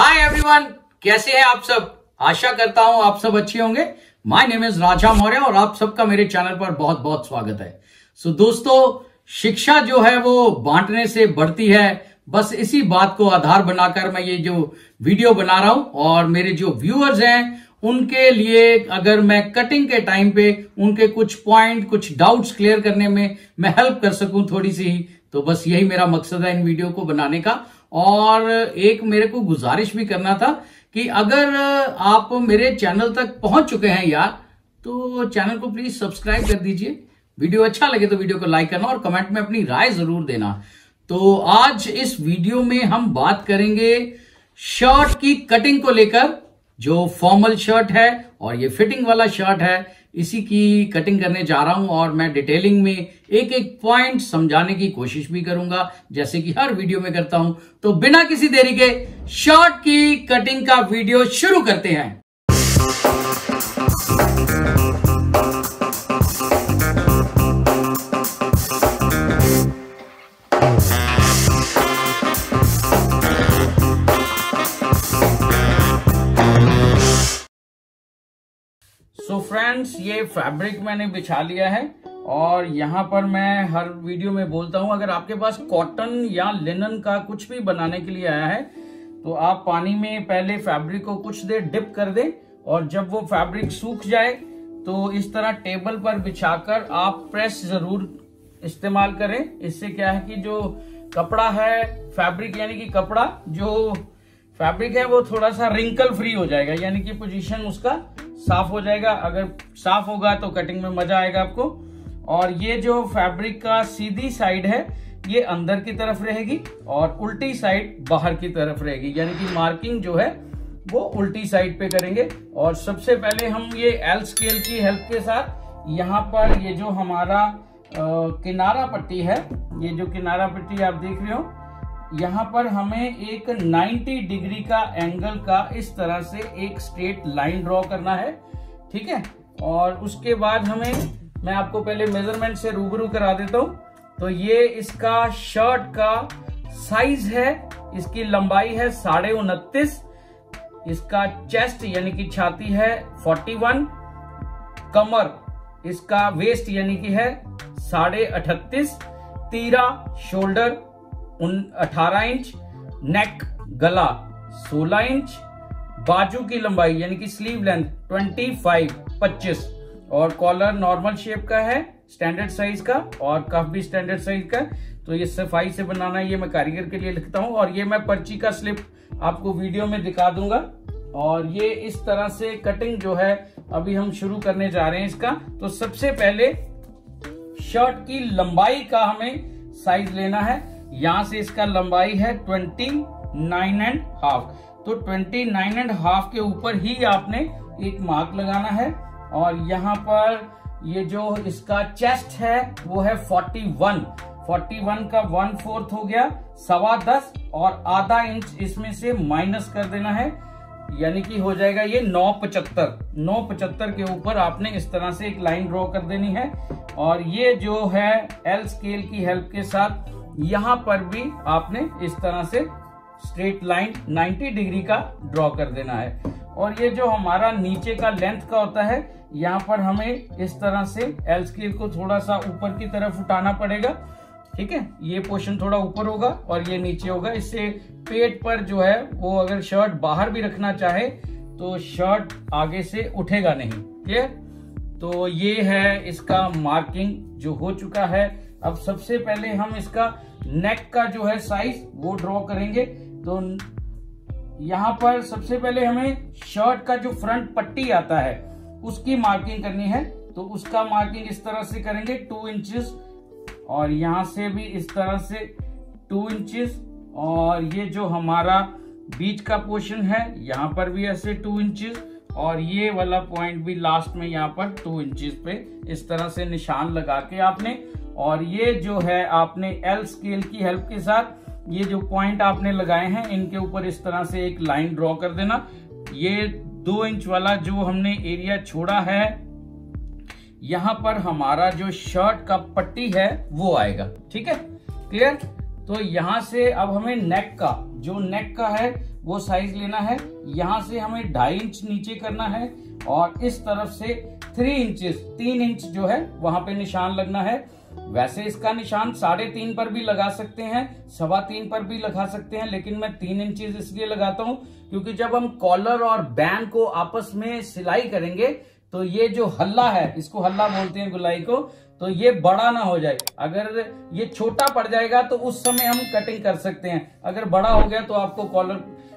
Hi everyone, कैसे हैं आप सब। आशा करता हूं आप सब अच्छे होंगे। माय नेम इज राजा मौर्य और आप सबका मेरे चैनल पर बहुत बहुत स्वागत है। दोस्तों, शिक्षा जो है वो बांटने से बढ़ती है। बस इसी बात को आधार बनाकर मैं ये जो वीडियो बना रहा हूं और मेरे जो व्यूअर्स हैं उनके लिए अगर मैं कटिंग के टाइम पे उनके कुछ पॉइंट, कुछ डाउट्स क्लियर करने में मैं हेल्प कर सकूं थोड़ी सी ही, तो बस यही मेरा मकसद है इन वीडियो को बनाने का। और एक मेरे को गुजारिश भी करना था कि अगर आप मेरे चैनल तक पहुंच चुके हैं यार, तो चैनल को प्लीज सब्सक्राइब कर दीजिए। वीडियो अच्छा लगे तो वीडियो को लाइक करना और कमेंट में अपनी राय जरूर देना। तो आज इस वीडियो में हम बात करेंगे शर्ट की कटिंग को लेकर। जो फॉर्मल शर्ट है और ये फिटिंग वाला शर्ट है, इसी की कटिंग करने जा रहा हूं और मैं डिटेलिंग में एक एक पॉइंट समझाने की कोशिश भी करूंगा, जैसे कि हर वीडियो में करता हूं। तो बिना किसी देरी के शर्ट की कटिंग का वीडियो शुरू करते हैं। फ्रेंड्स, ये फैब्रिक मैंने बिछा लिया है और यहाँ पर मैं हर वीडियो में बोलता हूँ, अगर आपके पास कॉटन या लिनन का कुछ भी बनाने के लिए आया है तो आप पानी में पहले फैब्रिक को कुछ देर डिप कर दें और जब वो फैब्रिक सूख जाए तो इस तरह टेबल पर बिछाकर आप प्रेस जरूर इस्तेमाल करें। इससे क्या है कि जो कपड़ा है, फैब्रिक यानी कि कपड़ा, जो फैब्रिक है वो थोड़ा सा रिंकल फ्री हो जाएगा, यानी कि पोजीशन उसका साफ हो जाएगा। अगर साफ होगा तो कटिंग में मजा आएगा आपको। और ये जो फैब्रिक का सीधी साइड है ये अंदर की तरफ रहेगी और उल्टी साइड बाहर की तरफ रहेगी, यानी कि मार्किंग जो है वो उल्टी साइड पे करेंगे। और सबसे पहले हम ये एल स्केल की हेल्प के साथ यहाँ पर ये जो हमारा किनारा पट्टी है, ये जो किनारा पट्टी आप देख रहे हो, यहाँ पर हमें एक 90 डिग्री का एंगल का इस तरह से एक स्ट्रेट लाइन ड्रॉ करना है, ठीक है। और उसके बाद मैं आपको पहले मेजरमेंट से रूबरू करा देता हूँ। तो ये इसका शर्ट का साइज है, इसकी लंबाई है 29.5, इसका चेस्ट यानी कि छाती है 41, कमर इसका वेस्ट यानी कि है 38.5, तीरा शोल्डर 18 इंच, नेक गला 16 इंच, बाजू की लंबाई यानी कि स्लीव लेंथ 25 और कॉलर नॉर्मल शेप का है, स्टैंडर्ड साइज का, और कफ भी स्टैंडर्ड साइज का। तो ये सफाई से बनाना, ये मैं कारीगर के लिए लिखता हूं और ये मैं पर्ची का स्लिप आपको वीडियो में दिखा दूंगा। और ये इस तरह से कटिंग जो है अभी हम शुरू करने जा रहे हैं इसका। तो सबसे पहले शर्ट की लंबाई का हमें साइज लेना है। यहां से इसका लंबाई है 29.5, तो 29.5 के ऊपर ही आपने एक मार्क लगाना है। और यहाँ पर ये जो इसका चेस्ट है वो है 41 का 1/4 हो गया 10.25 और आधा इंच इसमें से माइनस कर देना है, यानी कि हो जाएगा ये 9.75 के ऊपर आपने इस तरह से एक लाइन ड्रॉ कर देनी है। और ये जो है एल स्केल की हेल्प के साथ यहां पर भी आपने इस तरह से स्ट्रेट लाइन 90 डिग्री का ड्रॉ कर देना है। और ये जो हमारा नीचे का लेंथ का होता है, यहाँ पर हमें इस तरह से एल स्केल को थोड़ा सा ऊपर की तरफ उठाना पड़ेगा, ठीक है। ये पोर्शन थोड़ा ऊपर होगा और ये नीचे होगा। इससे पेट पर जो है वो अगर शर्ट बाहर भी रखना चाहे तो शर्ट आगे से उठेगा नहीं, क्लियर। तो ये है इसका मार्किंग जो हो चुका है। अब सबसे पहले हम इसका नेक का जो है साइज वो ड्रॉ करेंगे। तो यहाँ पर सबसे पहले हमें शर्ट का जो फ्रंट पट्टी आता है उसकी मार्किंग करनी है। तो उसका मार्किंग इस तरह से करेंगे 2 इंचेस और यहाँ से भी इस तरह से 2 इंचेस। और ये जो हमारा बीच का पोर्शन है यहाँ पर भी ऐसे 2 इंचेस और ये वाला पॉइंट भी लास्ट में यहाँ पर 2 इंचेस पे इस तरह से निशान लगा के आपने, और ये जो है आपने एल स्केल की हेल्प के साथ ये जो पॉइंट आपने लगाए हैं इनके ऊपर इस तरह से एक लाइन ड्रॉ कर देना। ये 2 इंच वाला जो हमने एरिया छोड़ा है, यहाँ पर हमारा जो शर्ट का पट्टी है वो आएगा, ठीक है, क्लियर। तो यहां से अब हमें नेक का है वो साइज लेना है। यहाँ से हमें 2.5 इंच नीचे करना है और इस तरफ से 3 इंच जो है वहां पे निशान लगना है। वैसे इसका निशान 3.5 पर भी लगा सकते हैं, 3.25 पर भी लगा सकते हैं, लेकिन मैं 3 इंचेस इसलिए लगाता हूं क्योंकि जब हम कॉलर और बैंड को आपस में सिलाई करेंगे तो ये जो हल्ला है, इसको हल्ला बोलते हैं गुलाई को, तो ये बड़ा ना हो जाए। अगर ये छोटा पड़ जाएगा तो उस समय हम कटिंग कर सकते हैं, अगर बड़ा हो गया तो आपको कॉलर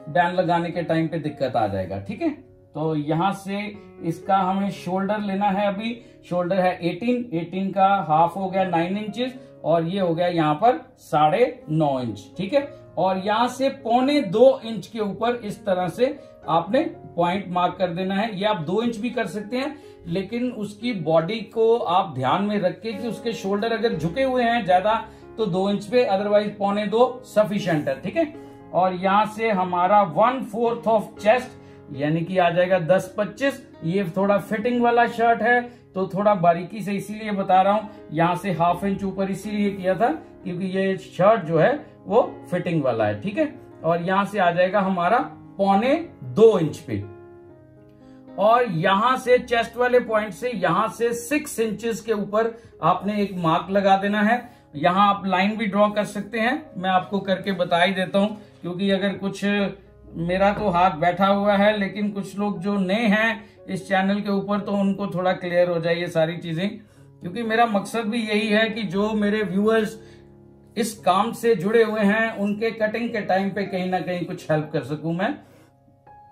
बैंड लगाने के टाइम पे दिक्कत आ जाएगा। ठीक है, तो यहां से इसका हमें शोल्डर लेना है। अभी शोल्डर है 18 का हाफ हो गया 9 इंचेस और ये हो गया यहाँ पर 9.5 इंच। ठीक है, और यहां से 1.25 इंच के ऊपर इस तरह से आपने पॉइंट मार्क कर देना है। ये आप 2 इंच भी कर सकते हैं, लेकिन उसकी बॉडी को आप ध्यान में रख के कि उसके शोल्डर अगर झुके हुए हैं ज्यादा तो 2 इंच पे, अदरवाइज 1.25 सफिशिएंट है। ठीक है, और यहां से हमारा 1/4 ऑफ चेस्ट यानी कि आ जाएगा 10-25। ये थोड़ा फिटिंग वाला शर्ट है तो थोड़ा बारीकी से इसीलिए बता रहा हूं, यहां से 1/2 इंच ऊपर इसीलिए किया था क्योंकि ये शर्ट जो है वो फिटिंग वाला है। ठीक है, और यहां से आ जाएगा हमारा 1.25 इंच पे, और यहां से चेस्ट वाले पॉइंट से यहां से 6 इंचेस के ऊपर आपने एक मार्क लगा देना है। यहां आप लाइन भी ड्रॉ कर सकते हैं, मैं आपको करके बता ही देता हूं क्योंकि अगर कुछ, मेरा तो हाथ बैठा हुआ है लेकिन कुछ लोग जो नए हैं इस चैनल के ऊपर तो उनको थोड़ा क्लियर हो जाए ये सारी चीजें, क्योंकि मेरा मकसद भी यही है कि जो मेरे व्यूअर्स इस काम से जुड़े हुए हैं उनके कटिंग के टाइम पे कहीं ना कहीं कुछ हेल्प कर सकूं मैं।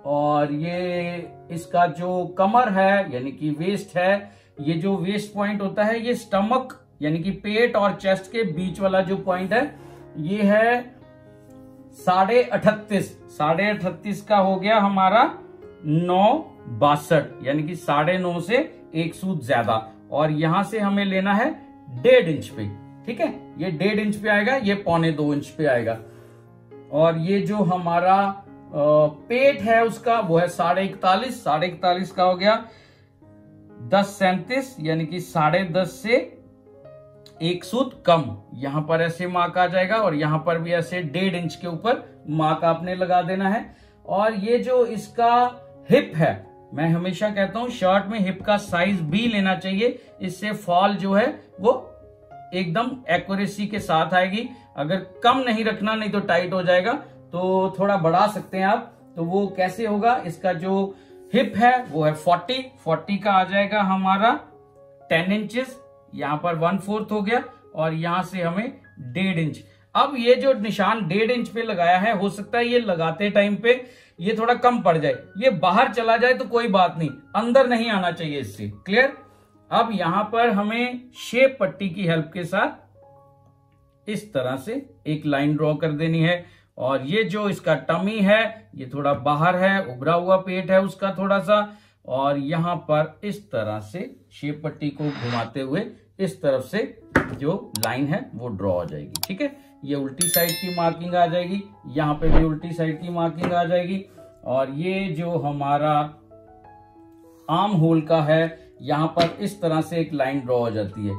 और ये इसका जो कमर है यानी कि वेस्ट है, ये जो वेस्ट पॉइंट होता है ये स्टमक यानी कि पेट और चेस्ट के बीच वाला जो पॉइंट है ये है 38.5 का हो गया हमारा 9.62 यानी कि 9.5 से 1 सूत ज्यादा, और यहां से हमें लेना है 1.5 इंच पे। ठीक है, ये 1.5 इंच पे आएगा, ये 1.25 इंच पे आएगा। और ये जो हमारा पेट है उसका वो है 41.5 का हो गया 10.37 यानी कि 10.5 से 1 सूत कम। यहां पर ऐसे मार्क आ जाएगा और यहां पर भी ऐसे 1.5 इंच के ऊपर मार्क आपने लगा देना है। और ये जो इसका हिप है, मैं हमेशा कहता हूं शर्ट में हिप का साइज भी लेना चाहिए, इससे फॉल जो है वो एकदम एक्यूरेसी के साथ आएगी। अगर कम नहीं रखना नहीं तो टाइट हो जाएगा, तो थोड़ा बढ़ा सकते हैं आप। तो वो कैसे होगा, इसका जो हिप है वो है 40 का आ जाएगा हमारा 10 इंचेस, यहां पर 1/4 हो गया और यहां से हमें 1.5 इंच। अब ये जो निशान 1.5 इंच पे लगाया है, हो सकता है ये लगाते टाइम पे ये थोड़ा कम पड़ जाए, ये बाहर चला जाए तो कोई बात नहीं, अंदर नहीं आना चाहिए इससे। क्लियर? अब यहां पर हमें शेप पट्टी की हेल्प के साथ इस तरह से एक लाइन ड्रॉ कर देनी है। और ये जो इसका टमी है ये थोड़ा बाहर है, उभरा हुआ पेट है उसका थोड़ा सा, और यहां पर इस तरह से शेप पट्टी को घुमाते हुए इस तरफ से जो लाइन है वो ड्रॉ हो जाएगी। ठीक है, ये उल्टी साइड की मार्किंग आ जाएगी, यहां पे भी उल्टी साइड की मार्किंग आ जाएगी। और ये जो हमारा आर्म होल का है यहां पर इस तरह से एक लाइन ड्रॉ हो जाती है।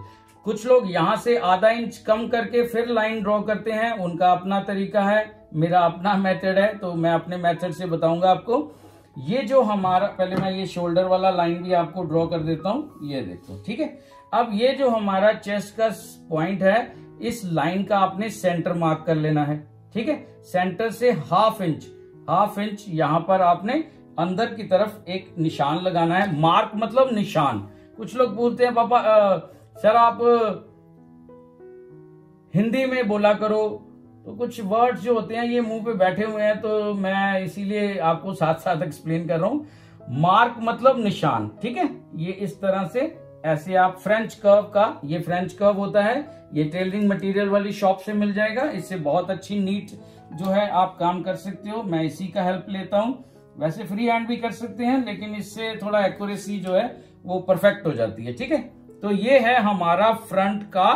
कुछ लोग यहां से आधा इंच कम करके फिर लाइन ड्रॉ करते हैं, उनका अपना तरीका है, मेरा अपना मेथड है, तो मैं अपने मेथड से बताऊंगा आपको। ये जो हमारा, पहले मैं ये शोल्डर वाला लाइन भी आपको ड्रॉ कर देता हूं, ये देखो। ठीक है, अब ये जो हमारा चेस्ट का पॉइंट है इस लाइन का आपने सेंटर मार्क कर लेना है। ठीक है, सेंटर से हाफ इंच यहां पर आपने अंदर की तरफ एक निशान लगाना है। मार्क मतलब निशान। कुछ लोग बोलते हैं पापा सर आप हिंदी में बोला करो, तो कुछ वर्ड्स जो होते हैं ये मुंह पे बैठे हुए हैं, तो मैं इसीलिए आपको साथ साथ एक्सप्लेन कर रहा हूं। मार्क मतलब निशान। ठीक है, ये इस तरह से ऐसे आप फ्रेंच कर्व का, ये फ्रेंच कर्व होता है, ये टेलरिंग मटेरियल वाली शॉप से मिल जाएगा, इससे बहुत अच्छी नीट जो है आप काम कर सकते हो। मैं इसी का हेल्प लेता हूं, वैसे फ्री हैंड भी कर सकते हैं लेकिन इससे थोड़ा एक्यूरेसी जो है वो परफेक्ट हो जाती है। ठीक है, तो ये है हमारा फ्रंट का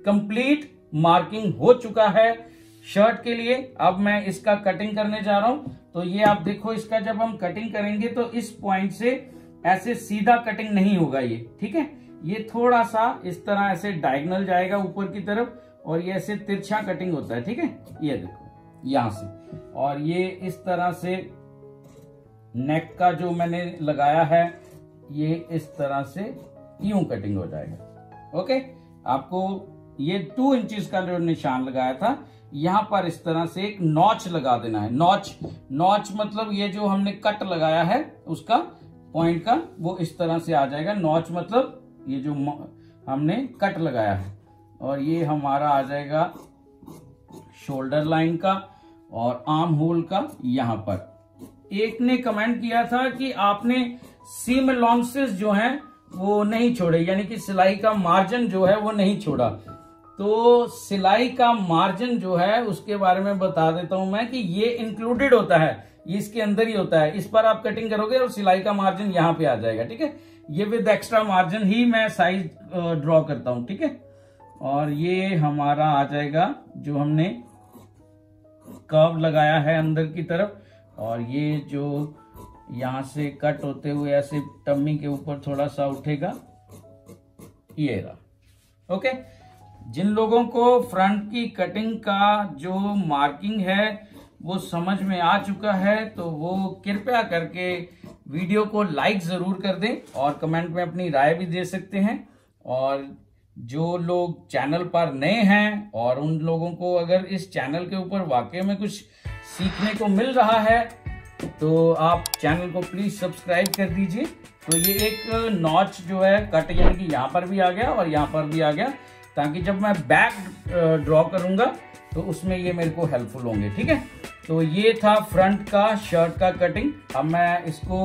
कंप्लीट मार्किंग हो चुका है शर्ट के लिए। अब मैं इसका कटिंग करने जा रहा हूं, तो ये आप देखो, इसका जब हम कटिंग करेंगे तो इस पॉइंट से ऐसे सीधा कटिंग नहीं होगा ये। ठीक है, ये थोड़ा सा इस तरह ऐसे डायगोनल जाएगा ऊपर की तरफ और ये ऐसे तिरछा कटिंग होता है। ठीक है, ये देखो यहां से, और ये इस तरह से नेक का जो मैंने लगाया है ये इस तरह से यूं कटिंग हो जाएगा। ओके, आपको ये 2 इंचेस का जो निशान लगाया था यहां पर इस तरह से एक नॉच लगा देना है। नॉच मतलब ये जो हमने कट लगाया है उसका पॉइंट का वो इस तरह से आ जाएगा। नॉच मतलब ये जो हमने कट लगाया है, और ये हमारा आ जाएगा शोल्डर लाइन का और आर्म होल का। यहां पर एक ने कमेंट किया था कि आपने सीम अलाउंसेस जो हैं वो नहीं छोड़े, यानी कि सिलाई का मार्जिन जो है वो नहीं छोड़ा। तो सिलाई का मार्जिन जो है उसके बारे में बता देता हूं मैं कि ये इंक्लूडेड होता है, ये इसके अंदर ही होता है। इस पर आप कटिंग करोगे और सिलाई का मार्जिन यहां पे आ जाएगा। ठीक है, ये विद एक्स्ट्रा मार्जिन ही मैं साइज ड्रॉ करता हूं। ठीक है, और ये हमारा आ जाएगा जो हमने कर्व लगाया है अंदर की तरफ, और ये जो यहां से कट होते हुए ऐसे टम्मी के ऊपर थोड़ा सा उठेगा, ये रहा। ओके, जिन लोगों को फ्रंट की कटिंग का जो मार्किंग है वो समझ में आ चुका है तो वो कृपया करके वीडियो को लाइक जरूर कर दें और कमेंट में अपनी राय भी दे सकते हैं। और जो लोग चैनल पर नए हैं और उन लोगों को अगर इस चैनल के ऊपर वाकई में कुछ सीखने को मिल रहा है तो आप चैनल को प्लीज सब्सक्राइब कर दीजिए। तो ये एक नॉच जो है कट यानी कि यहाँ पर भी आ गया और यहाँ पर भी आ गया, ताकि जब मैं बैक ड्रॉ करूंगा तो उसमें ये मेरे को हेल्पफुल होंगे। ठीक है, तो ये था फ्रंट का शर्ट का कटिंग। अब मैं इसको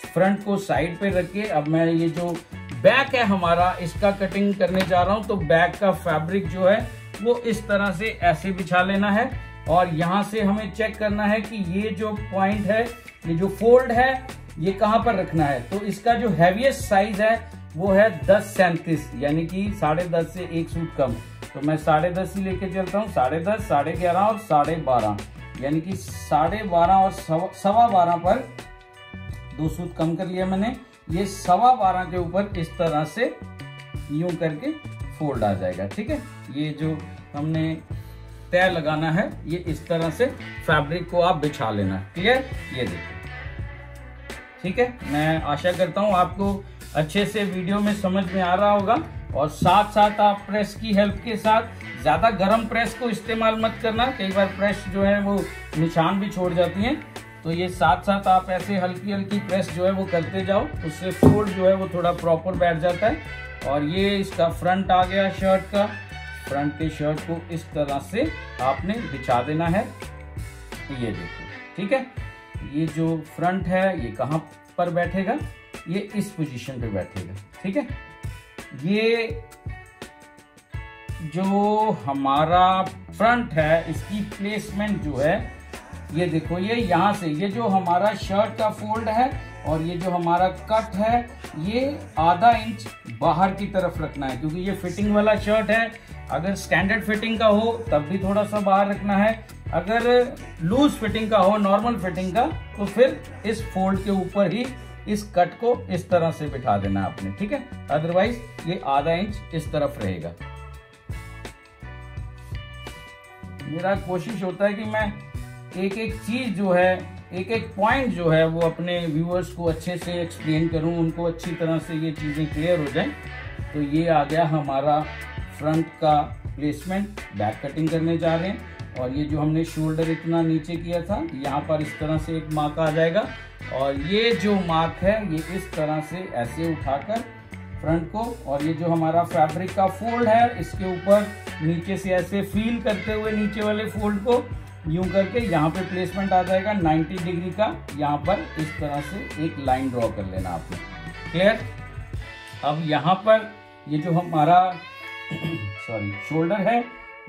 फ्रंट को साइड पे रख के अब मैं ये जो बैक है हमारा इसका कटिंग करने जा रहा हूं। तो बैक का फैब्रिक जो है वो इस तरह से ऐसे बिछा लेना है, और यहां से हमें चेक करना है कि ये जो पॉइंट है, ये जो फोल्ड है, ये कहां पर रखना है। तो इसका जो हैवीएस्ट साइज है वो है 1037, यानी कि 10.5 से 1 सूट कम। तो मैं 10.5 ही लेके चलता हूँ। 10.5, 11.5 और 12.5, यानी कि 12.5 और 12.15 पर 2 सूट कम कर लिया मैंने। ये 12.15 के ऊपर इस तरह से यूं करके फोल्ड आ जाएगा। ठीक है, ये जो हमने तय लगाना है ये इस तरह से फैब्रिक को आप बिछा लेना। क्लियर, ये देखिए। ठीक है, मैं आशा करता हूं आपको अच्छे से वीडियो में समझ में आ रहा होगा। और साथ साथ आप प्रेस की हेल्प के साथ, ज्यादा गर्म प्रेस को इस्तेमाल मत करना, कई बार प्रेस जो है वो निशान भी छोड़ जाती हैं। तो ये साथ साथ आप ऐसे हल्की हल्की प्रेस जो है वो करते जाओ, उससे फोल्ड जो है वो थोड़ा प्रॉपर बैठ जाता है। और ये इसका फ्रंट आ गया शर्ट का। फ्रंट के शर्ट को इस तरह से आपने बिछा देना है, ये देखो। ठीक है, ये जो फ्रंट है ये कहां पर बैठेगा, ये इस पोजीशन पे बैठेगा। ठीक है, ये जो हमारा फ्रंट है इसकी प्लेसमेंट जो है ये देखो, ये यहां से, ये जो हमारा शर्ट का फोल्ड है और ये जो हमारा कट है ये आधा इंच बाहर की तरफ रखना है, क्योंकि ये फिटिंग वाला शर्ट है। अगर स्टैंडर्ड फिटिंग का हो तब भी थोड़ा सा बाहर रखना है, अगर लूज फिटिंग का हो, नॉर्मल फिटिंग का, तो फिर इस फोल्ड के ऊपर ही इस कट को इस तरह से बिठा देना आपने। ठीक है, अदरवाइज ये आधा इंच इस तरफ रहेगा। मेरा कोशिश होता है कि मैं एक एक चीज जो है, एक एक पॉइंट जो है वो अपने व्यूअर्स को अच्छे से एक्सप्लेन करूं, उनको अच्छी तरह से ये चीजें क्लियर हो जाएं। तो ये आ गया हमारा फ्रंट का प्लेसमेंट। बैक कटिंग करने जा रहे हैं, और ये जो हमने शोल्डर इतना नीचे किया था यहाँ पर इस तरह से एक मार्क आ जाएगा, और ये जो मार्क है ये इस तरह से ऐसे उठाकर फ्रंट को, और ये जो हमारा फैब्रिक का फोल्ड है इसके ऊपर नीचे से ऐसे फील करते हुए नीचे वाले फोल्ड को यूं करके यहाँ पे प्लेसमेंट आ जाएगा 90 डिग्री का। यहाँ पर इस तरह से एक लाइन ड्रॉ कर लेना आपने। क्लियर, अब यहाँ पर ये जो हमारा शोल्डर है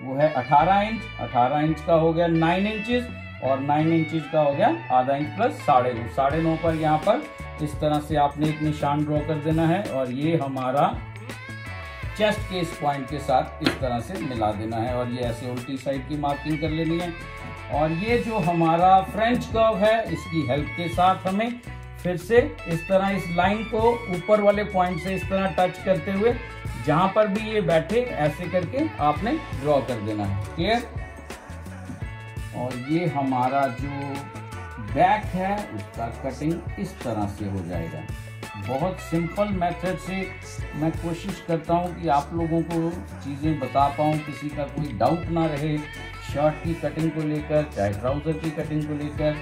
वो है 18 इंच। 18 इंच का हो गया 9 इंचेस, और 9 इंचेस का हो गया आधा इंच प्लस 9.5। 9.5 पर यहाँ पर इस तरह से आपने एक निशान ड्रॉ कर देना है, और ये हमारा चेस्ट के इस पॉइंट के साथ इस तरह से मिला देना है, और ये ऐसे उल्टी साइड की मार्किंग कर लेनी है। और ये जो हमारा फ्रेंच कर्व है इसकी हेल्प के साथ हमें फिर से इस तरह इस लाइन को ऊपर वाले पॉइंट से इस तरह टच करते हुए जहां पर भी ये बैठे ऐसे करके आपने ड्रॉ कर देना है। क्लियर, और ये हमारा जो बैक है उसका कटिंग इस तरह से हो जाएगा। बहुत सिंपल मेथड से मैं कोशिश करता हूँ कि आप लोगों को चीज़ें बता पाऊँ, किसी का कोई डाउट ना रहे शर्ट की कटिंग को लेकर, चाहे ट्राउज़र की कटिंग को लेकर,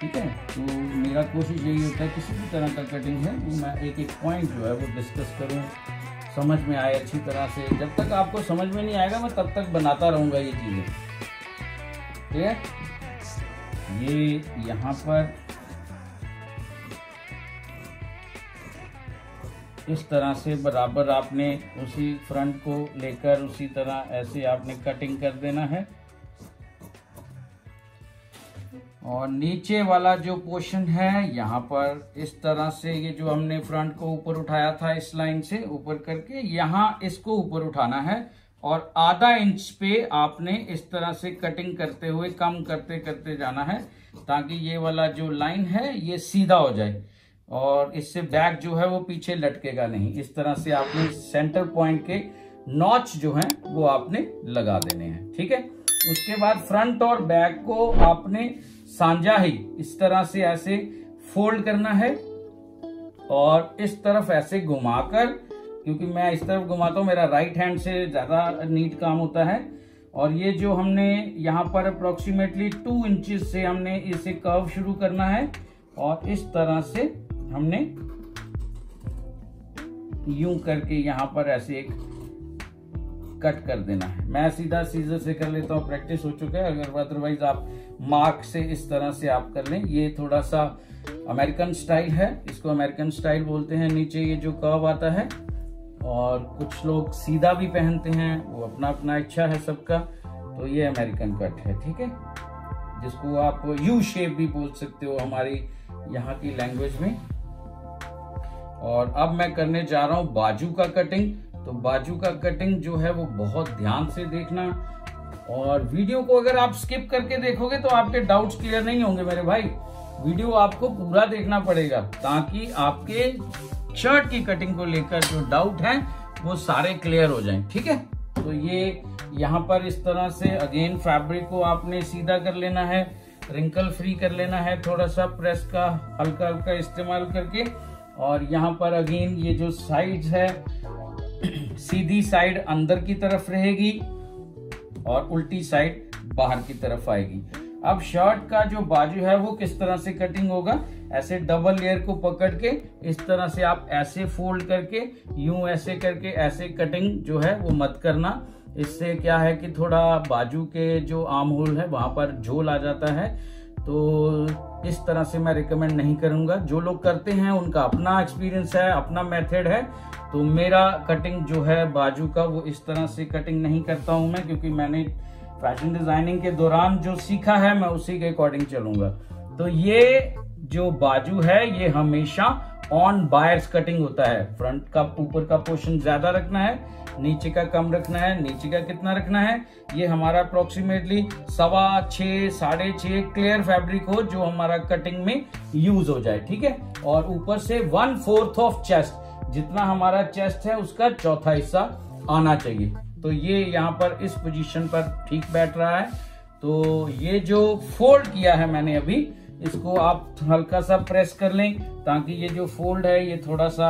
ठीक है। तो मेरा कोशिश यही होता है किसी भी तरह का कटिंग है वो मैं एक एक पॉइंट जो है वो डिस्कस करूँ, समझ में आए अच्छी तरह से। जब तक आपको समझ में नहीं आएगा मैं तब तक बनाता रहूँगा ये चीज़ें, ठीक है। ये यहाँ पर इस तरह से बराबर आपने उसी फ्रंट को लेकर उसी तरह ऐसे आपने कटिंग कर देना है। और नीचे वाला जो पोर्शन है यहाँ पर इस तरह से ये जो हमने फ्रंट को ऊपर उठाया था इस लाइन से ऊपर करके यहाँ इसको ऊपर उठाना है और आधा इंच पे आपने इस तरह से कटिंग करते हुए कम करते करते जाना है ताकि ये वाला जो लाइन है ये सीधा हो जाए और इससे बैक जो है वो पीछे लटकेगा नहीं। इस तरह से आपने सेंटर पॉइंट के नॉच जो है वो आपने लगा देने हैं, ठीक है। उसके बाद फ्रंट और बैक को आपने सांझा ही इस तरह से ऐसे फोल्ड करना है और इस तरफ ऐसे घुमाकर, क्योंकि मैं इस तरफ घुमाता हूं मेरा राइट हैंड से ज्यादा नीट काम होता है। और ये जो हमने यहाँ पर अप्रोक्सीमेटली 2 इंचेस से हमने इसे कर्व शुरू करना है और इस तरह से हमने यूं करके यहाँ पर ऐसे एक कट कर देना है। मैं सीधा सीजर से कर लेता हूँ, प्रैक्टिस हो चुका है। अगर अदरवाइज आप मार्क से इस तरह से आप कर लें। ये थोड़ा सा अमेरिकन स्टाइल है, इसको अमेरिकन स्टाइल बोलते हैं। नीचे ये जो कर्व आता है और कुछ लोग सीधा भी पहनते हैं, वो अपना अपना इच्छा है सबका। तो ये अमेरिकन कट है, ठीक है, जिसको आप यू शेप भी बोल सकते हो हमारी यहाँ की लैंग्वेज में। और अब मैं करने जा रहा हूँ बाजू का कटिंग। तो बाजू का कटिंग जो है वो बहुत ध्यान से देखना और वीडियो को अगर आप स्किप करके देखोगे तो आपके डाउट्स क्लियर नहीं होंगे मेरे भाई। वीडियो आपको पूरा देखना पड़ेगा ताकि आपके शर्ट की कटिंग को लेकर जो डाउट है वो सारे क्लियर हो जाएं, ठीक है। तो ये यहाँ पर इस तरह से अगेन फैब्रिक को आपने सीधा कर लेना है, रिंकल फ्री कर लेना है, थोड़ा सा प्रेस का हल्का हल्का इस्तेमाल करके। और यहाँ पर अगेन ये जो साइड्स है सीधी साइड अंदर की तरफ रहेगी और उल्टी साइड बाहर की तरफ आएगी। अब शर्ट का जो बाजू है वो किस तरह से कटिंग होगा, ऐसे डबल लेयर को पकड़ के इस तरह से आप ऐसे फोल्ड करके यूं ऐसे करके ऐसे कटिंग जो है वो मत करना। इससे क्या है कि थोड़ा बाजू के जो आर्म होल है वहां पर झोल आ जाता है, तो इस तरह से मैं रिकमेंड नहीं करूंगा। जो लोग करते हैं उनका अपना एक्सपीरियंस है, अपना मेथड है। तो मेरा कटिंग जो है बाजू का वो इस तरह से कटिंग नहीं करता हूं मैं, क्योंकि मैंने फैशन डिजाइनिंग के दौरान जो सीखा है मैं उसी के अकॉर्डिंग चलूंगा। तो ये जो बाजू है ये हमेशा ऑन बायर्स कटिंग होता है। फ्रंट का ऊपर का पोर्शन ज्यादा रखना है, नीचे का कम रखना है। नीचे का कितना रखना है, ये हमारा अप्रोक्सीमेटली 6.25 6.5 क्लियर फैब्रिक हो जो हमारा कटिंग में यूज हो जाए, ठीक है। और ऊपर से 1/4 ऑफ चेस्ट, जितना हमारा चेस्ट है उसका चौथा हिस्सा आना चाहिए। तो ये यहाँ पर इस पोजीशन पर ठीक बैठ रहा है। तो ये जो फोल्ड किया है मैंने अभी, इसको आप हल्का सा प्रेस कर लें ताकि ये जो फोल्ड है ये थोड़ा सा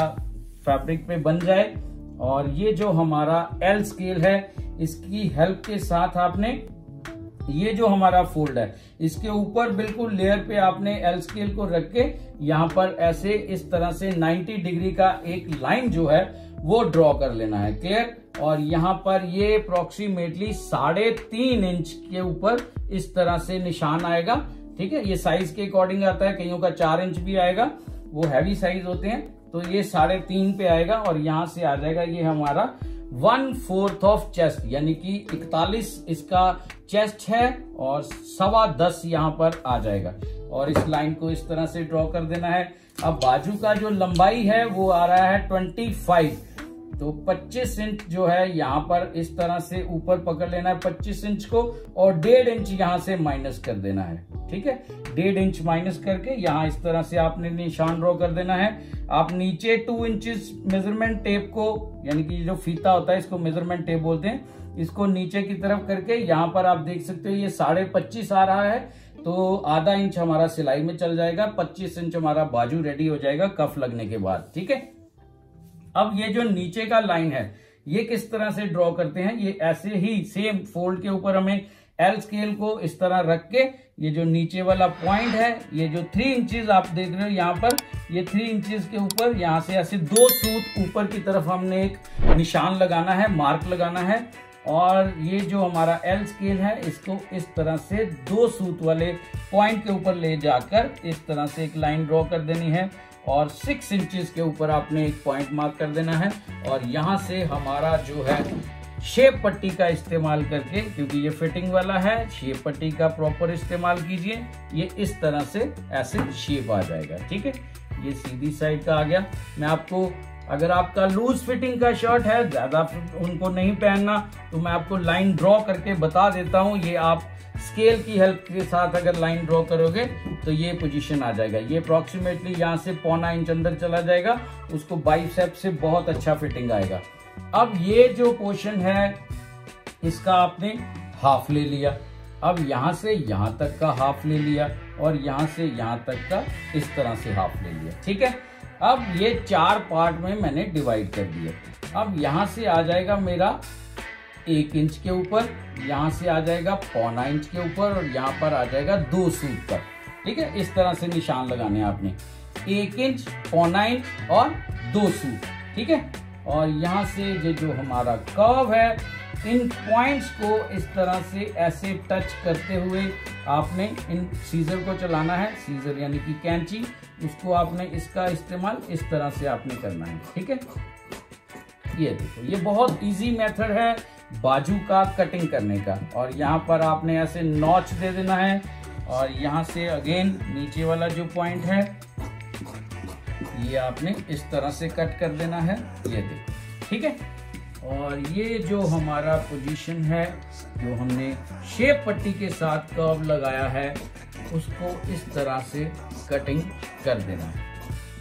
फैब्रिक पे बन जाए। और ये जो हमारा एल स्केल है इसकी हेल्प के साथ आपने ये जो हमारा फोल्ड है इसके ऊपर बिल्कुल लेयर पे आपने एल स्केल को रख के यहाँ पर ऐसे इस तरह से 90 डिग्री का एक लाइन जो है वो ड्रॉ कर लेना है, क्लियर। और यहाँ पर ये अप्रोक्सीमेटली 3.5 इंच के ऊपर इस तरह से निशान आएगा, ठीक है। ये साइज के अकॉर्डिंग आता है, कईयों का 4 इंच भी आएगा, वो हैवी साइज होते हैं। तो ये 3.5 पे आएगा और यहां से आ जाएगा ये हमारा 1/4 ऑफ चेस्ट, यानी कि 41 इसका चेस्ट है और 10.25 यहाँ पर आ जाएगा। और इस लाइन को इस तरह से ड्रॉ कर देना है। अब बाजू का जो लंबाई है वो आ रहा है 25, तो 25 इंच जो है यहाँ पर इस तरह से ऊपर पकड़ लेना है 25 इंच को, और 1.5 इंच यहाँ से माइनस कर देना है। ठीक है, 1.5 इंच माइनस करके यहाँ इस तरह से आपने निशान ड्रॉ कर देना है। आप नीचे 2 इंचेस मेजरमेंट टेप को, यानी कि जो फीता होता है इसको मेजरमेंट टेप बोलते हैं, इसको नीचे की तरफ करके यहाँ पर आप देख सकते हो ये 25.5 आ रहा है, तो आधा इंच हमारा सिलाई में चल जाएगा, 25 इंच हमारा बाजू रेडी हो जाएगा कफ लगने के बाद। ठीक है, अब ये जो नीचे का लाइन है ये किस तरह से ड्रॉ करते हैं, ये ऐसे ही सेम फोल्ड के ऊपर हमें एल स्केल को इस तरह रख के ये जो नीचे वाला पॉइंट है, ये जो 3 इंचेस आप देख रहे हो यहाँ पर, ये 3 इंचेस के ऊपर यहाँ से ऐसे 2 सूत ऊपर की तरफ हमने एक निशान लगाना है, मार्क लगाना है। और ये जो हमारा एल स्केल है इसको इस तरह से 2 सूत वाले पॉइंट के ऊपर ले जाकर इस तरह से एक लाइन ड्रॉ कर देनी है, और 6 इंचेस के ऊपर आपने एक पॉइंट मार्क कर देना है। और यहाँ से हमारा जो है शेप पट्टी का इस्तेमाल करके, क्योंकि ये फिटिंग वाला है, शेप पट्टी का प्रॉपर इस्तेमाल कीजिए, ये इस तरह से ऐसे शेप आ जाएगा। ठीक है, ये सीधी साइड का आ गया। मैं आपको, अगर आपका लूज फिटिंग का शर्ट है, ज्यादा उनको नहीं पहनना, तो मैं आपको लाइन ड्रॉ करके बता देता हूं। ये आप स्केल की हेल्प के साथ अगर लाइन ड्रॉ करोगे तो ये पोजीशन आ जाएगा। ये अप्रोक्सीमेटली यहाँ से 1.25 इंच अंदर चला जाएगा, उसको बाइसेप से बहुत अच्छा फिटिंग आएगा। अब ये जो पोर्शन है इसका आपने हाफ ले लिया, अब यहां से यहां तक का हाफ ले लिया, और यहां से यहां तक का इस तरह से हाफ ले लिया। ठीक है, अब ये 4 पार्ट में मैंने डिवाइड कर दिया। अब यहां से आ जाएगा मेरा 1 इंच के ऊपर, यहां से आ जाएगा 1.25 इंच के ऊपर, और यहां पर आ जाएगा 2 सूत पर। ठीक है, इस तरह से निशान लगाने हैं आपने, 1 इंच, 1.25 इंच और 2 सूत। ठीक है, और यहाँ से ये जो हमारा कर्व है, इन पॉइंट्स को इस तरह से ऐसे टच करते हुए आपने इन सीजर को चलाना है। सीजर यानी कि कैंची, उसको आपने इसका इस्तेमाल इस तरह से आपने करना है। ठीक है, ये देखो, ये बहुत इजी मेथड है बाजू का कटिंग करने का। और यहाँ पर आपने ऐसे नॉच दे देना है, और यहाँ से अगेन नीचे वाला जो पॉइंट है ये आपने इस तरह से कट कर देना है, ये देखो। ठीक है, और ये जो हमारा पोजीशन है, जो हमने शेप पट्टी के साथ कर्व लगाया है, उसको इस तरह से कटिंग कर देना है,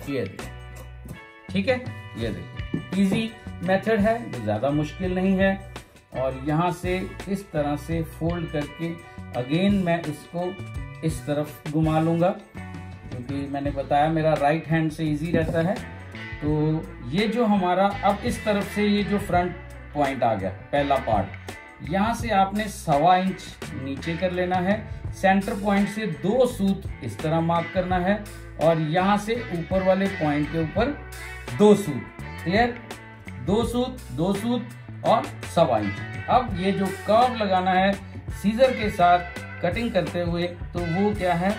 ये देखो। ठीक है, ये देखो, इजी मेथड है, ज्यादा मुश्किल नहीं है। और यहाँ से इस तरह से फोल्ड करके अगेन मैं इसको इस तरफ घुमा लूंगा, क्योंकि मैंने बताया मेरा राइट हैंड से इजी रहता है। तो ये जो हमारा अब इस तरफ से ये जो फ्रंट पॉइंट आ गया, पहला पार्ट, यहाँ से आपने 1.25 इंच नीचे कर लेना है, सेंटर पॉइंट से 2 सूत इस तरह मार्क करना है, और यहाँ से ऊपर वाले पॉइंट के ऊपर 2 सूत। क्लियर, 2 सूत, 2 सूत और 1.25 इंच। अब ये जो कर्व लगाना है सीजर के साथ कटिंग करते हुए, तो वो क्या है,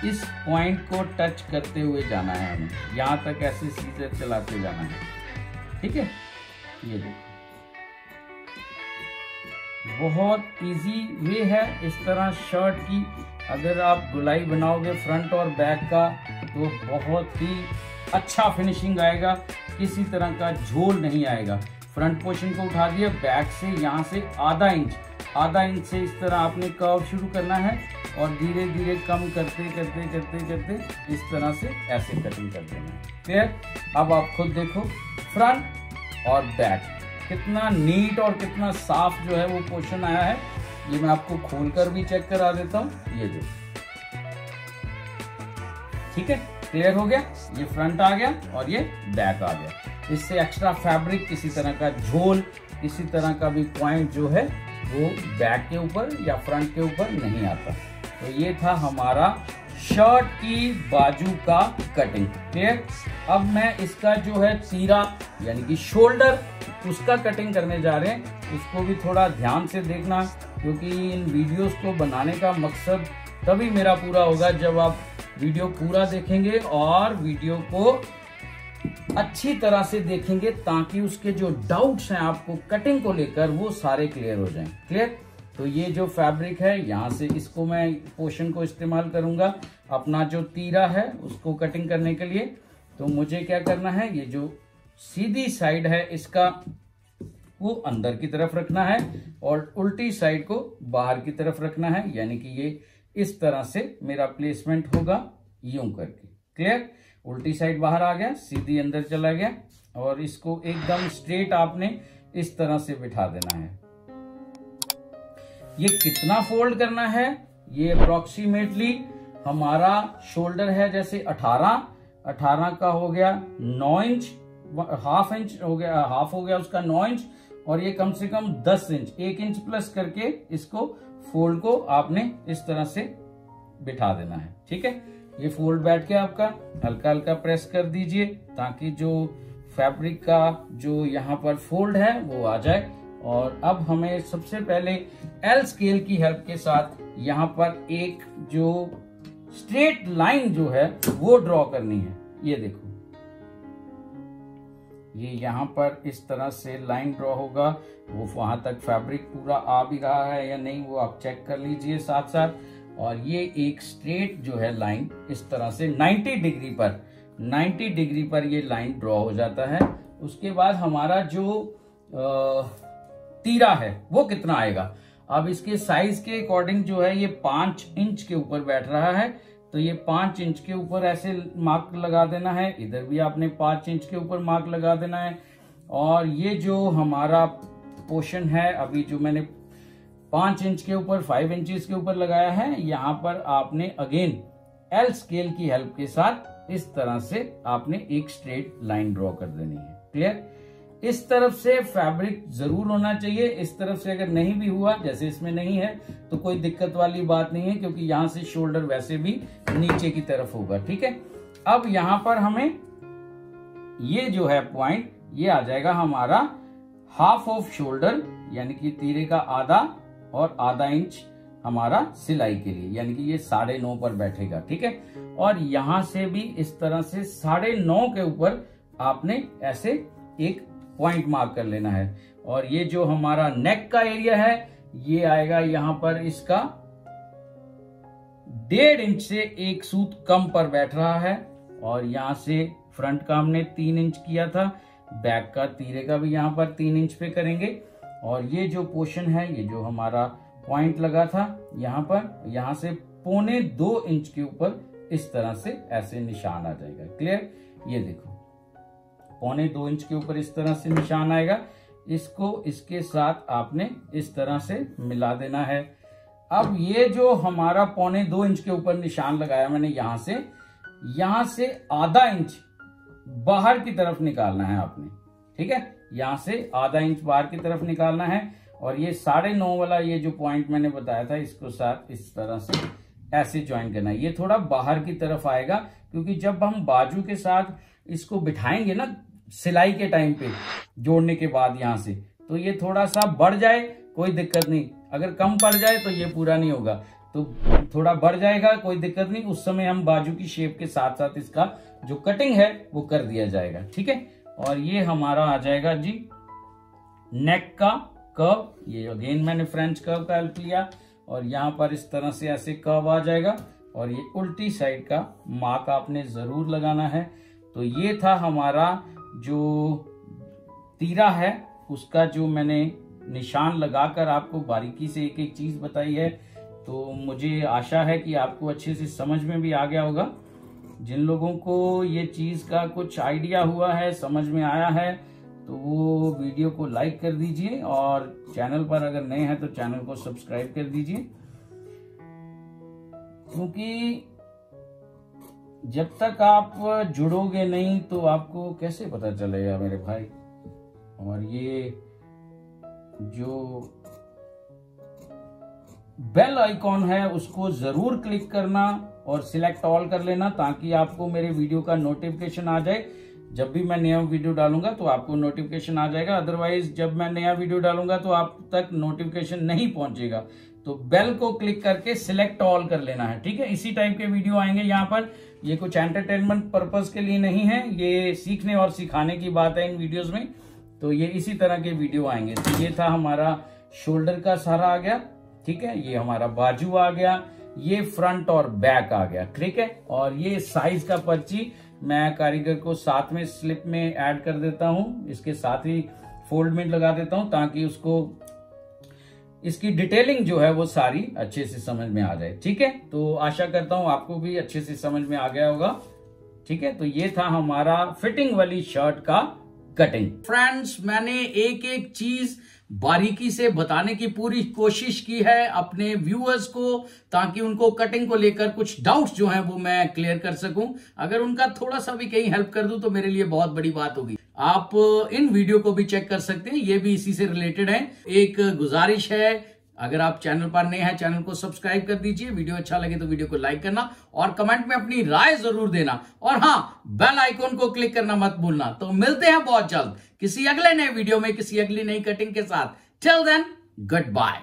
इस पॉइंट को टच करते हुए जाना है हमें, यहाँ तक ऐसे सीजर चलाते जाना है। ठीक है, ये देखो, बहुत इजी वे है। इस तरह शर्ट की अगर आप गुलाई बनाओगे फ्रंट और बैक का, तो बहुत ही अच्छा फिनिशिंग आएगा, किसी तरह का झोल नहीं आएगा। फ्रंट पोर्शन को उठा दिया, बैक से यहाँ से आधा इंच से इस तरह आपने कर्व शुरू करना है, और धीरे धीरे कम करते करते करते करते इस तरह से ऐसे कटिंग कर देना है। क्लियर, अब आप खुद देखो फ्रंट और बैक कितना नीट और कितना साफ जो है वो पोर्शन आया है। ये मैं आपको खोलकर भी चेक करा देता हूँ, ये देखो। ठीक है, क्लियर हो गया, ये फ्रंट आ गया और ये बैक आ गया। इससे एक्स्ट्रा फैब्रिक, किसी तरह का झोल, किसी तरह का भी पॉइंट जो है वो बैक के ऊपर या फ्रंट के ऊपर नहीं आता। तो ये था हमारा शर्ट की बाजू का कटिंग। क्लियर, अब मैं इसका जो है तीरा यानी कि शोल्डर, उसका कटिंग करने जा रहे हैं। उसको भी थोड़ा ध्यान से देखना, क्योंकि इन वीडियोस को बनाने का मकसद तभी मेरा पूरा होगा जब आप वीडियो पूरा देखेंगे और वीडियो को अच्छी तरह से देखेंगे, ताकि उसके जो डाउट्स हैं आपको कटिंग को लेकर वो सारे क्लियर हो जाएं। क्लियर, तो ये जो फैब्रिक है, यहाँ से इसको मैं पोर्शन को इस्तेमाल करूंगा अपना जो तीरा है उसको कटिंग करने के लिए। तो मुझे क्या करना है, ये जो सीधी साइड है इसका वो अंदर की तरफ रखना है और उल्टी साइड को बाहर की तरफ रखना है, यानी कि ये इस तरह से मेरा प्लेसमेंट होगा यूं करके। क्लियर? उल्टी साइड बाहर आ गया, सीधी अंदर चला गया और इसको एकदम स्ट्रेट आपने इस तरह से बिठा देना है। ये कितना फोल्ड करना है? ये अप्रोक्सीमेटली हमारा शोल्डर है जैसे 18 का हो गया 9 इंच, हाफ इंच हो गया, हाफ हो गया उसका 9 इंच, और ये कम से कम 10 इंच, 1 इंच प्लस करके इसको फोल्ड को आपने इस तरह से बिठा देना है। ठीक है, ये फोल्ड बैठ के आपका हल्का हल्का प्रेस कर दीजिए ताकि जो फैब्रिक का जो यहाँ पर फोल्ड है वो आ जाए। और अब हमें सबसे पहले एल स्केल की हेल्प के साथ यहाँ पर एक जो स्ट्रेट लाइन जो है वो ड्रॉ करनी है। ये देखो, ये यहाँ पर इस तरह से लाइन ड्रॉ होगा। वो वहां तक फैब्रिक पूरा आ भी रहा है या नहीं वो आप चेक कर लीजिए साथ साथ। और ये एक स्ट्रेट जो है लाइन इस तरह से 90 डिग्री पर ये लाइन ड्रॉ हो जाता है। उसके बाद हमारा जो तीरा है वो कितना आएगा? अब इसके साइज के अकॉर्डिंग जो है ये 5 इंच के ऊपर बैठ रहा है, तो ये 5 इंच के ऊपर ऐसे मार्क लगा देना है। इधर भी आपने 5 इंच के ऊपर मार्क लगा देना है। और ये जो हमारा पोर्शन है अभी जो मैंने 5 इंच के ऊपर 5 इंचेस के ऊपर लगाया है, यहाँ पर आपने अगेन एल स्केल की हेल्प के साथ इस तरह से आपने एक स्ट्रेट लाइन ड्रॉ कर देनी है। क्लियर? इस तरफ से फैब्रिक जरूर होना चाहिए। इस तरफ से अगर नहीं भी हुआ, जैसे इसमें नहीं है, तो कोई दिक्कत वाली बात नहीं है क्योंकि यहां से शोल्डर वैसे भी नीचे की तरफ होगा। ठीक है, अब यहां पर हमें ये जो है पॉइंट ये आ जाएगा हमारा हाफ ऑफ शोल्डर, यानी कि तीरे का आधा और आधा इंच हमारा सिलाई के लिए, यानी कि ये 9.5 पर बैठेगा। ठीक है, और यहां से भी इस तरह से 9.5 के ऊपर आपने ऐसे एक पॉइंट मार्क कर लेना है। और ये जो हमारा नेक का एरिया है ये आएगा यहां पर इसका 1.5 इंच से 1 सूत कम पर बैठ रहा है। और यहां से फ्रंट का हमने 3 इंच किया था, बैक का तीरे का भी यहां पर 3 इंच पे करेंगे। और ये जो पोर्शन है, ये जो हमारा पॉइंट लगा था यहां पर, यहां से 1.25 इंच के ऊपर इस तरह से ऐसे निशान आ जाएगा। क्लियर? ये देखो 1.25 इंच के ऊपर इस तरह से निशान आएगा। इसको इसके साथ आपने इस तरह से मिला देना है। अब ये जो हमारा 1.25 इंच के ऊपर निशान लगाया मैंने, यहां से आधा इंच बाहर की तरफ निकालना है आपने। ठीक है, यहां से आधा इंच बाहर की तरफ निकालना है। और ये 9.5 वाला ये जो पॉइंट मैंने बताया था, इसको साथ इस तरह से ऐसे ज्वाइन करना है। ये थोड़ा बाहर की तरफ आएगा क्योंकि जब हम बाजू के साथ इसको बिठाएंगे ना सिलाई के टाइम पे जोड़ने के बाद यहां से, तो ये थोड़ा सा बढ़ जाए कोई दिक्कत नहीं, अगर कम पड़ जाए तो ये पूरा नहीं होगा, तो थोड़ा बढ़ जाएगा कोई दिक्कत नहीं। उस समय हम बाजू की शेप के साथ साथ इसका जो कटिंग है वो कर दिया जाएगा। ठीक है, और ये हमारा आ जाएगा जी नेक का कर्व। ये अगेन मैंने फ्रेंच कर्व का हेल्प लिया और यहाँ पर इस तरह से ऐसे कर्व आ जाएगा। और ये उल्टी साइड का मार्क आपने जरूर लगाना है। तो ये था हमारा जो तीरा है उसका जो मैंने निशान लगाकर आपको बारीकी से एक एक चीज बताई है। तो मुझे आशा है कि आपको अच्छे से समझ में भी आ गया होगा। जिन लोगों को ये चीज का कुछ आइडिया हुआ है, समझ में आया है, तो वो वीडियो को लाइक कर दीजिए और चैनल पर अगर नए हैं तो चैनल को सब्सक्राइब कर दीजिए, क्योंकि जब तक आप जुड़ोगे नहीं तो आपको कैसे पता चलेगा मेरे भाई। और ये जो बेल आइकॉन है उसको जरूर क्लिक करना और सिलेक्ट ऑल कर लेना ताकि आपको मेरे वीडियो का नोटिफिकेशन आ जाए। जब भी मैं नया वीडियो डालूंगा तो आपको नोटिफिकेशन आ जाएगा, अदरवाइज जब मैं नया वीडियो डालूंगा तो आप तक नोटिफिकेशन नहीं पहुंचेगा। तो बेल को क्लिक करके सिलेक्ट ऑल कर लेना है। ठीक है, इसी टाइप के वीडियो आएंगे यहाँ पर। ये कुछ एंटरटेनमेंट पर्पस के लिए नहीं है, ये सीखने और सिखाने की बात है इन वीडियोस में। तो ये इसी तरह के वीडियो आएंगे। तो ये था हमारा शोल्डर का सारा आ गया। ठीक है, ये हमारा बाजू आ गया, ये फ्रंट और बैक आ गया, ठीक है। और ये साइज का पर्ची मैं कारीगर को साथ में स्लिप में ऐड कर देता हूं, इसके साथ ही फोल्डमेंट लगा देता हूं ताकि उसको इसकी डिटेलिंग जो है वो सारी अच्छे से समझ में आ जाए, ठीक है। तो आशा करता हूं आपको भी अच्छे से समझ में आ गया होगा, ठीक है। तो ये था हमारा फिटिंग वाली शर्ट का कटिंग। फ्रेंड्स, मैंने एक एक चीज बारीकी से बताने की पूरी कोशिश की है अपने व्यूअर्स को, ताकि उनको कटिंग को लेकर कुछ डाउट्स जो हैं वो मैं क्लियर कर सकूं। अगर उनका थोड़ा सा भी कहीं हेल्प कर दूं तो मेरे लिए बहुत बड़ी बात होगी। आप इन वीडियो को भी चेक कर सकते हैं, ये भी इसी से रिलेटेड है। एक गुजारिश है, अगर आप चैनल पर नए हैं चैनल को सब्सक्राइब कर दीजिए, वीडियो अच्छा लगे तो वीडियो को लाइक करना और कमेंट में अपनी राय जरूर देना, और हाँ, बेल आइकॉन को क्लिक करना मत भूलना। तो मिलते हैं बहुत जल्द किसी अगले नए वीडियो में, किसी अगली नई कटिंग के साथ। Till then, good bye.